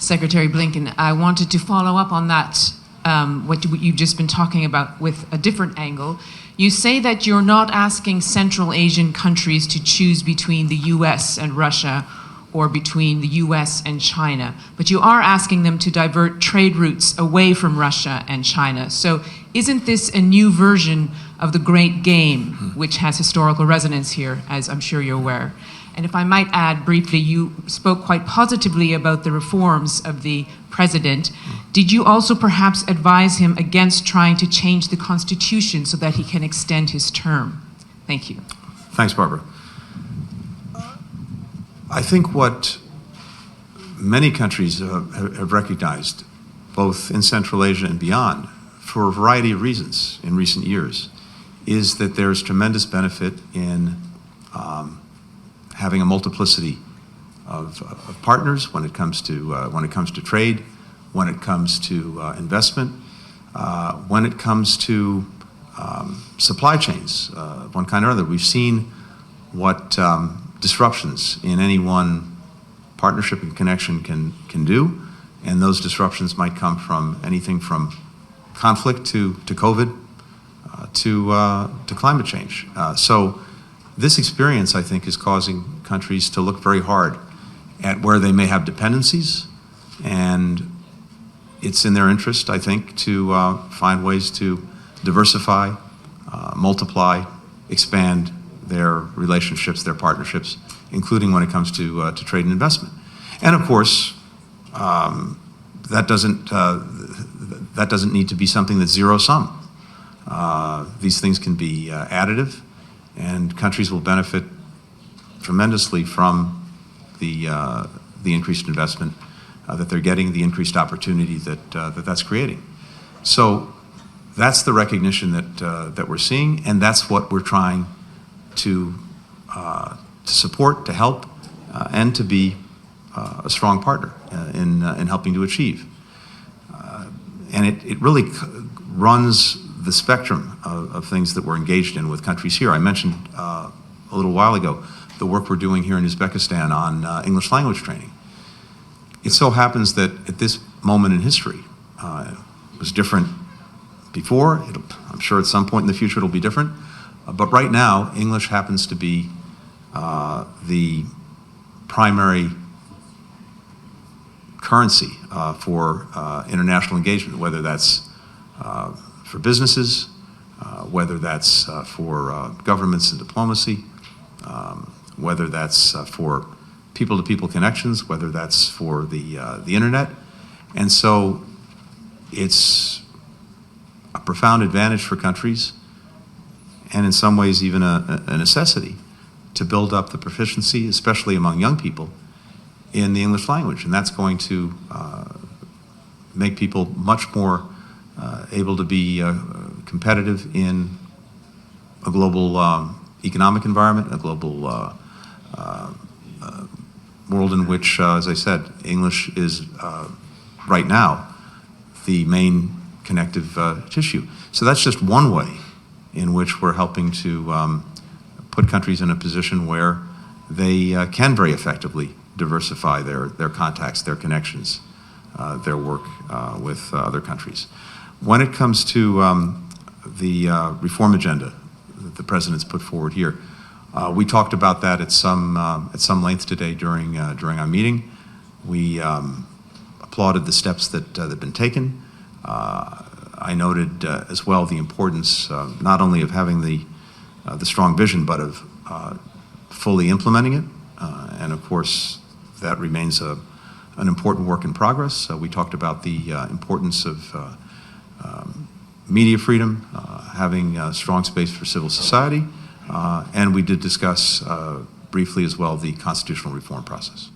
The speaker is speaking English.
Secretary Blinken. I wanted to follow up on that, what you've just been talking about with a different angle. You say that you're not asking Central Asian countries to choose between the US and Russia or between the US and China, but you are asking them to divert trade routes away from Russia and China. So isn't this a new version of the Great Game, which has historical resonance here, as I'm sure you're aware? And if I might add briefly, you spoke quite positively about the reforms of the president. Did you also perhaps advise him against trying to change the constitution so that he can extend his term? Thank you. Thanks, Barbara. I think what many countries have recognized, both in Central Asia and beyond, for a variety of reasons in recent years, is that there's tremendous benefit in having a multiplicity of partners when it comes to trade, when it comes to investment, when it comes to supply chains of one kind or other. We've seen what disruptions in any one partnership and connection can do, and those disruptions might come from anything from conflict to COVID to climate change. So this experience, I think, is causing countries to look very hard at where they may have dependencies, and it's in their interest, I think, to find ways to diversify, multiply, expand their relationships, their partnerships, including when it comes to trade and investment. And of course, that doesn't need to be something that's zero-sum. These things can be additive, and countries will benefit tremendously from the increased investment that they're getting, the increased opportunity that's creating. So that's the recognition that we're seeing, and that's what we're trying to support, to help, and to be a strong partner in helping to achieve. And it really runs the spectrum of things that we're engaged in with countries here. I mentioned a little while ago the work we're doing here in Uzbekistan on English language training. It so happens that at this moment in history, it was different before. I'm sure at some point in the future it'll be different. But right now, English happens to be the primary currency for international engagement, whether that's for businesses, whether that's for governments and diplomacy, whether that's for people-to-people connections, whether that's for the internet. And so it's a profound advantage for countries, and in some ways even a necessity, to build up the proficiency, especially among young people, in the English language. And that's going to make people much more able to be competitive in a global economic environment, a global world in which, as I said, English is right now the main connective tissue. So that's just one way in which we're helping to put countries in a position where they can very effectively diversify their contacts, their connections, their work with other countries. When it comes to the reform agenda that the President's put forward here, we talked about that at some length today during our meeting. We applauded the steps that have been taken. I noted as well the importance not only of having the strong vision, but of fully implementing it. And of course, that remains an important work in progress. We talked about the importance of media freedom, having a strong space for civil society, and we did discuss briefly as well the constitutional reform process.